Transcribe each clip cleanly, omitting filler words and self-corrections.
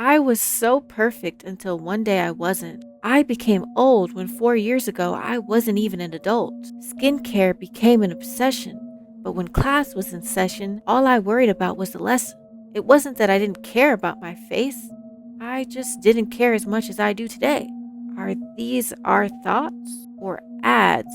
I was so perfect until one day I wasn't. I became old when 4 years ago I wasn't even an adult. Skincare became an obsession, but when class was in session, all I worried about was the lesson. It wasn't that I didn't care about my face, I just didn't care as much as I do today. Are these our thoughts or ads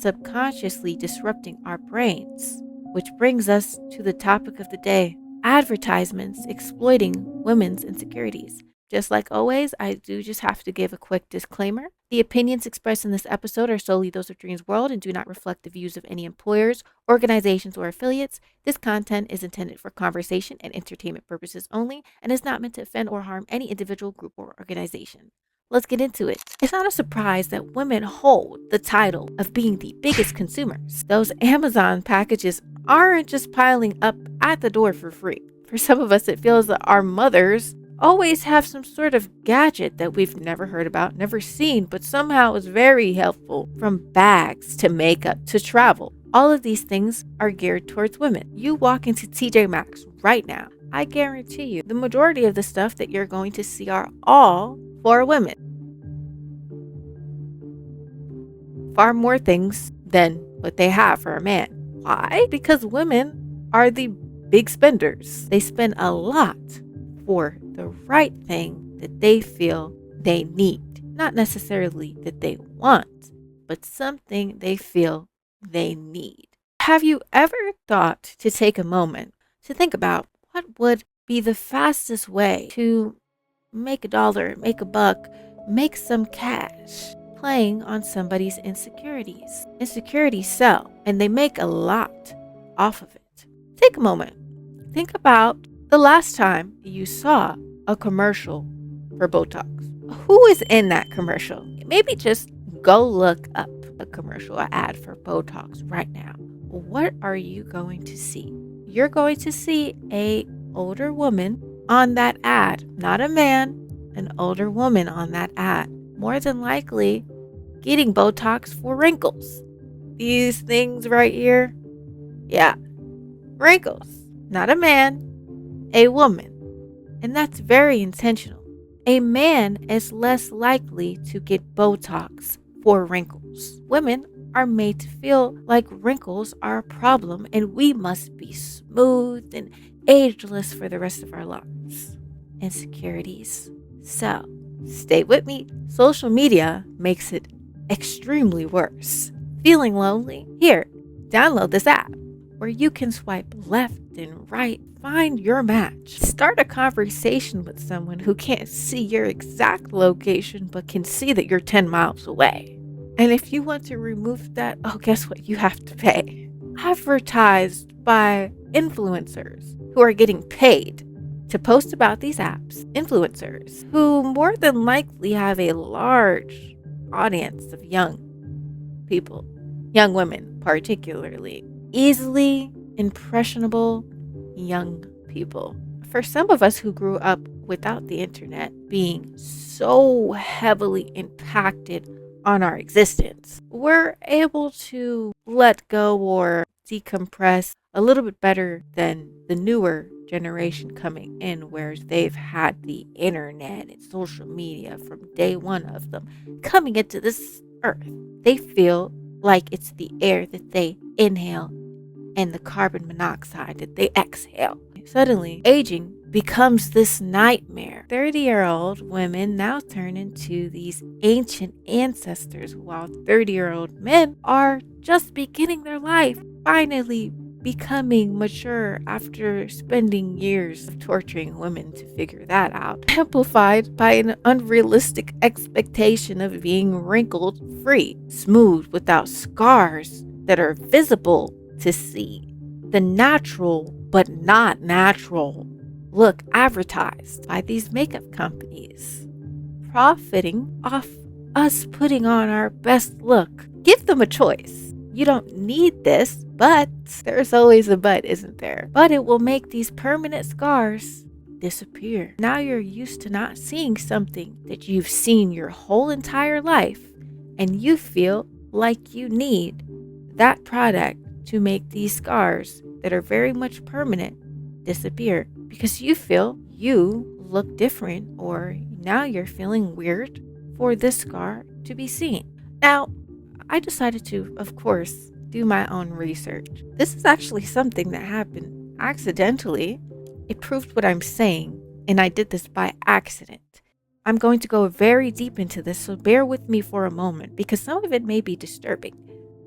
subconsciously disrupting our brains? Which brings us to the topic of the day: advertisements exploiting women's insecurities. Just like always, I do just have to give a quick disclaimer. The opinions expressed in this episode are solely those of Dreams World and do not reflect the views of any employers, organizations, or affiliates. This content is intended for conversation and entertainment purposes only and is not meant to offend or harm any individual, group, or organization. Let's get into it. It's not a surprise that women hold the title of being the biggest consumers. Those Amazon packages aren't just piling up at the door for free. For some of us, it feels that our mothers always have some sort of gadget that we've never heard about, never seen, but somehow is very helpful. From bags to makeup to travel, all of these things are geared towards women. You walk into TJ Maxx right now, I guarantee you the majority of the stuff that you're going to see are all for women. Far more things than what they have for a man. Why? Because women are the big spenders. They spend a lot for the right thing that they feel they need. Not necessarily that they want, but something they feel they need. Have you ever thought to take a moment to think about what would be the fastest way to make a dollar, make a buck, make some cash playing on somebody's insecurities? Insecurities sell, and they make a lot off of it. Take a moment. Think about the last time you saw a commercial for Botox. Who is in that commercial? Maybe just go look up a commercial, an ad for Botox right now. What are you going to see? You're going to see a older woman on that ad, not a man, an older woman on that ad. More than likely getting Botox for wrinkles. These things right here, yeah, wrinkles. Not a man, a woman. And that's very intentional. A man is less likely to get Botox for wrinkles. Women are made to feel like wrinkles are a problem and we must be smooth and ageless for the rest of our lives. Insecurities. So, stay with me. Social media makes it extremely worse. Feeling lonely? Here, download this app where you can swipe left and right, find your match. Start a conversation with someone who can't see your exact location but can see that you're 10 miles away. And if you want to remove that, oh, guess what? You have to pay. Advertised by influencers who are getting paid to post about these apps. Influencers who more than likely have a large audience of young people, young women particularly, easily impressionable young people. For some of us who grew up without the internet being so heavily impacted on our existence, we're able to let go or decompress a little bit better than the newer generation coming in, where they've had the internet and social media from day one of them coming into this earth. They feel like it's the air that they inhale and the carbon monoxide that they exhale. Suddenly, aging becomes this nightmare. 30-year-old women now turn into these ancient ancestors, while 30-year-old men are just beginning their life, finally becoming mature after spending years of torturing women to figure that out, amplified by an unrealistic expectation of being wrinkled free, smooth, without scars that are visible to see. The natural but not natural look advertised by these makeup companies, profiting off us putting on our best look. Give them a choice. You don't need this, but there's always a but, isn't there? But it will make these permanent scars disappear. Now you're used to not seeing something that you've seen your whole entire life, and you feel like you need that product to make these scars that are very much permanent disappear, because you feel you look different, or now you're feeling weird for this scar to be seen. Now, I decided to, of course, do my own research. This is actually something that happened accidentally. It proved what I'm saying, and I did this by accident. I'm going to go very deep into this, so bear with me for a moment because some of it may be disturbing.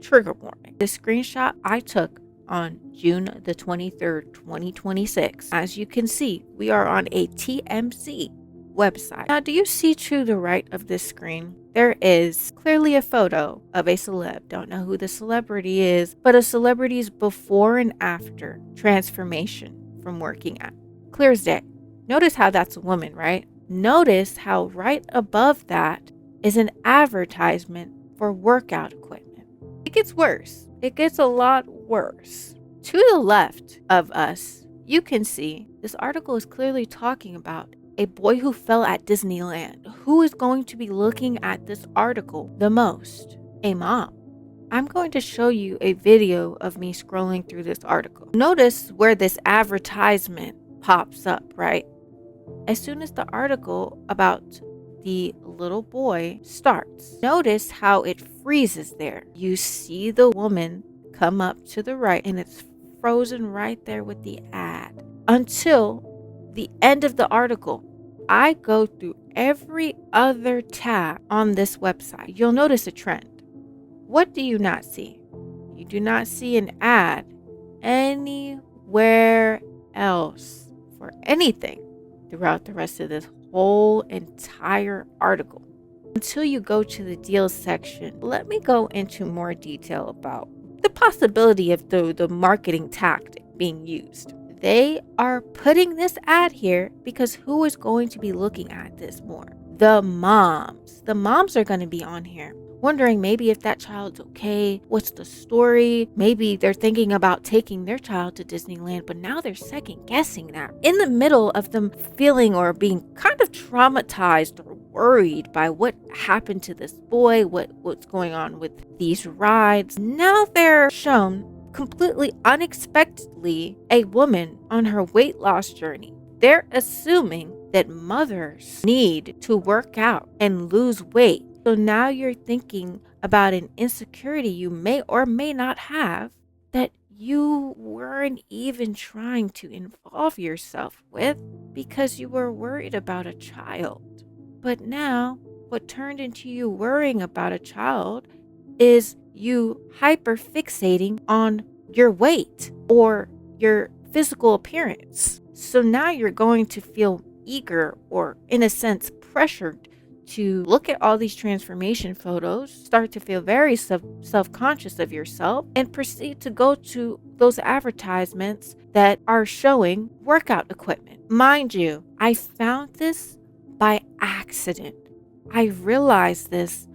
Trigger warning. This screenshot I took on June the 23rd, 2026. As you can see, we are on a TMZ website. Now, do you see to the right of this screen? There is clearly a photo of a celeb. Don't know who the celebrity is, but a celebrity's before and after transformation from working at. Clear as day. Notice how that's a woman, right? Notice how right above that is an advertisement for workout equipment. It gets worse. It gets a lot worse. To the left of us, you can see this article is clearly talking about a boy who fell at Disneyland. Who is going to be looking at this article the most? A mom. I'm going to show you a video of me scrolling through this article. Notice where this advertisement pops up, right? As soon as the article about the little boy starts, notice how it freezes there. You see the woman come up to the right, and it's frozen right there with the ad until the end of the article. I go through every other tab on this website. You'll notice a trend. What do you not see? You do not see an ad anywhere else for anything throughout the rest of this whole entire article until you go to the deals section. Let me go into more detail about the possibility of the marketing tactic being used. They are putting this ad here because who is going to be looking at this more? The moms. The moms are going to be on here wondering maybe if that child's okay. What's the story? Maybe they're thinking about taking their child to Disneyland, but now they're second guessing that. In the middle of them feeling or being kind of traumatized or worried by what happened to this boy, what's going on with these rides, now they're shown completely unexpectedly a woman on her weight loss journey. They're assuming that mothers need to work out and lose weight. So now you're thinking about an insecurity you may or may not have that you weren't even trying to involve yourself with because you were worried about a child. But now what turned into you worrying about a child is you hyperfixating on your weight or your physical appearance. So now you're going to feel eager or, in a sense, pressured to look at all these transformation photos, start to feel very self-conscious of yourself, and proceed to go to those advertisements that are showing workout equipment. Mind you, I found this by accident. I realized this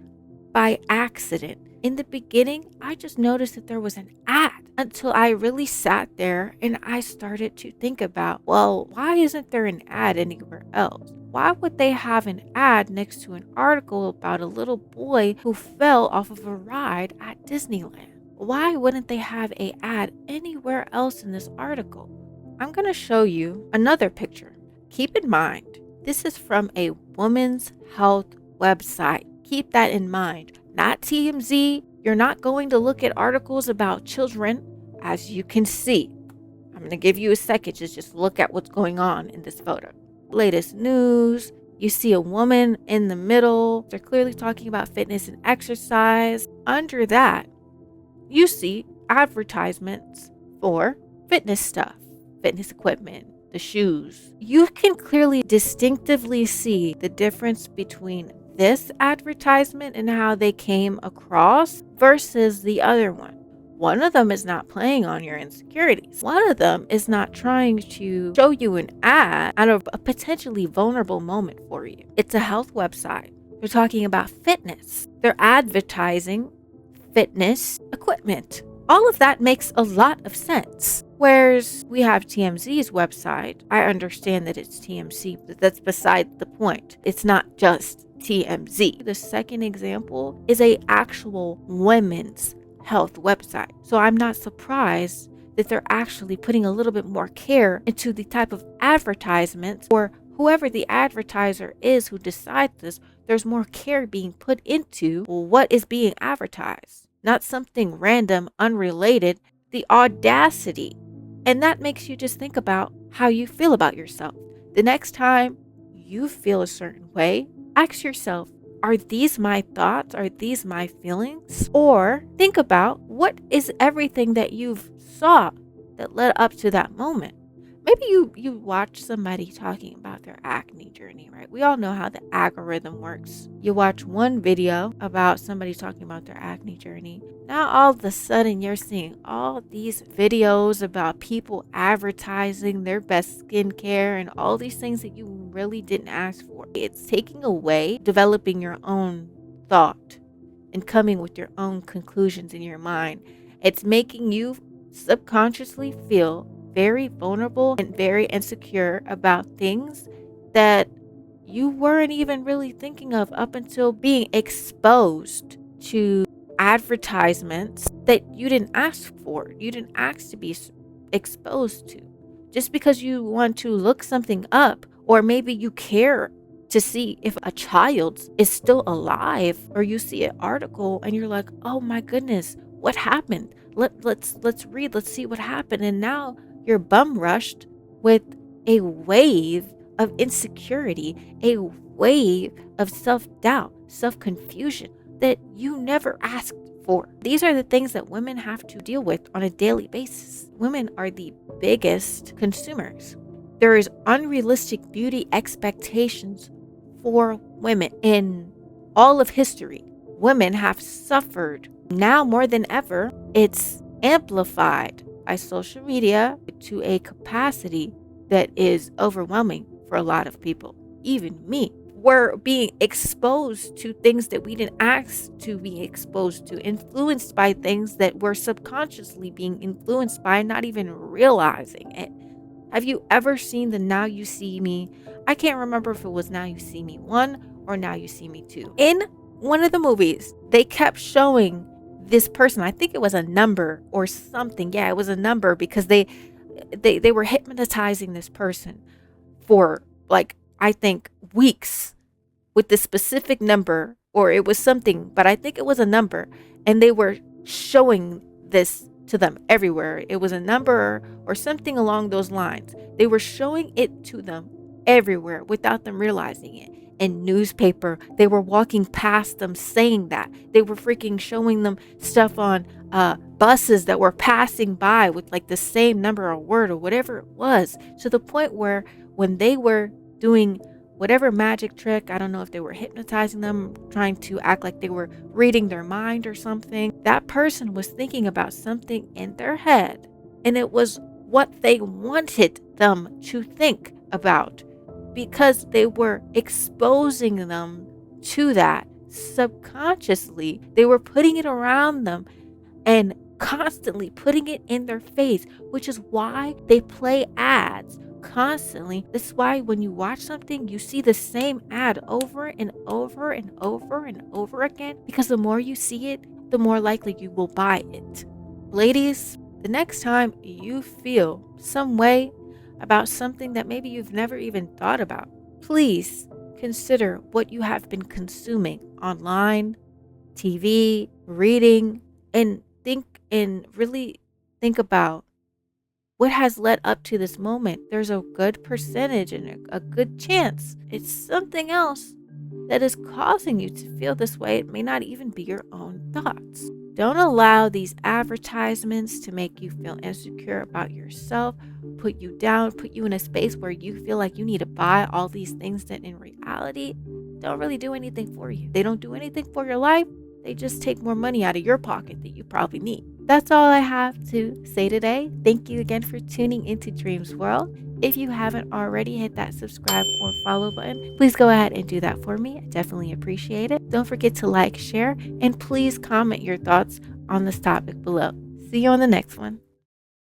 by accident. In the beginning, I just noticed that there was an ad until I really sat there and I started to think about, well, why isn't there an ad anywhere else? Why would they have an ad next to an article about a little boy who fell off of a ride at Disneyland? Why wouldn't they have an ad anywhere else in this article? I'm going to show you another picture. Keep in mind, this is from a women's health website. Keep that in mind. Not TMZ. You're not going to look at articles about children. As you can see, I'm going to give you a second to just look at what's going on in this photo. Latest news. You see a woman in the middle. They're clearly talking about fitness and exercise. Under that, you see advertisements for fitness stuff, fitness equipment, the shoes. You can clearly distinctively see the difference between this advertisement and how they came across versus the other one. One of them is not playing on your insecurities. One of them is not trying to show you an ad out of a potentially vulnerable moment for you. It's a health website. They're talking about fitness. They're advertising fitness equipment. All of that makes a lot of sense. Whereas we have TMZ's website, I understand that it's TMZ, but that's beside the point. It's not just TMZ. The second example is a actual women's health website. So I'm not surprised that they're actually putting a little bit more care into the type of advertisements for whoever the advertiser is who decides this, there's more care being put into what is being advertised, not something random, unrelated, the audacity. And that makes you just think about how you feel about yourself. The next time you feel a certain way, ask yourself, are these my thoughts? Are these my feelings? Or think about what is everything that you've saw that led up to that moment. Maybe you watch somebody talking about their acne journey, right? We all know how the algorithm works. You watch one video about somebody talking about their acne journey. Now all of a sudden you're seeing all these videos about people advertising their best skincare and all these things that you really didn't ask for. It's taking away developing your own thought and coming with your own conclusions in your mind. It's making you subconsciously feel very vulnerable and very insecure about things that you weren't even really thinking of up until being exposed to advertisements that you didn't ask for. You didn't ask to be exposed to. Just because you want to look something up, or maybe you care to see if a child is still alive, or you see an article and you're like, oh my goodness, what happened? Let's read, let's see what happened. And now you're bum rushed with a wave of insecurity, a wave of self-doubt, self-confusion that you never asked for. These are the things that women have to deal with on a daily basis. Women are the biggest consumers. There is unrealistic beauty expectations for women in all of history. Women have suffered. Now more than ever, it's amplified by social media to a capacity that is overwhelming for a lot of people, even me. We're being exposed to things that we didn't ask to be exposed to, influenced by things that we're subconsciously being influenced by, not even realizing it. Have you ever seen the Now You See Me? I can't remember if it was Now You See Me 1 or Now You See Me 2. In one of the movies, they kept showing this person. I think it was a number or something. Yeah, it was a number, because they were hypnotizing this person for, like, I think weeks with this specific number, or it was something, but I think it was a number, and they were showing this to them everywhere. It was a number or something along those lines. They were showing it to them everywhere without them realizing it. In newspaper, they were walking past them saying that. They were freaking showing them stuff on buses that were passing by with like the same number or word or whatever it was, to the point where when they were doing whatever magic trick, I don't know if they were hypnotizing them, trying to act like they were reading their mind or something, that person was thinking about something in their head, and it was what they wanted them to think about, because they were exposing them to that subconsciously. They were putting it around them and constantly putting it in their face, which is why they play ads constantly. This is why when you watch something, you see the same ad over and over and over and over again, because the more you see it, the more likely you will buy it. Ladies, the next time you feel some way about something that maybe you've never even thought about, please consider what you have been consuming online, TV, reading, and really think about what has led up to this moment. There's a good percentage and a good chance it's something else that is causing you to feel this way. It may not even be your own thoughts. Don't allow these advertisements to make you feel insecure about yourself, put you down, put you in a space where you feel like you need to buy all these things that in reality don't really do anything for you. They don't do anything for your life. They just take more money out of your pocket that you probably need. That's all I have to say today. Thank you again for tuning into Dreams World. If you haven't already, hit that subscribe or follow button. Please go ahead and do that for me. I definitely appreciate it. Don't forget to like, share, and please comment your thoughts on this topic below. See you on the next one.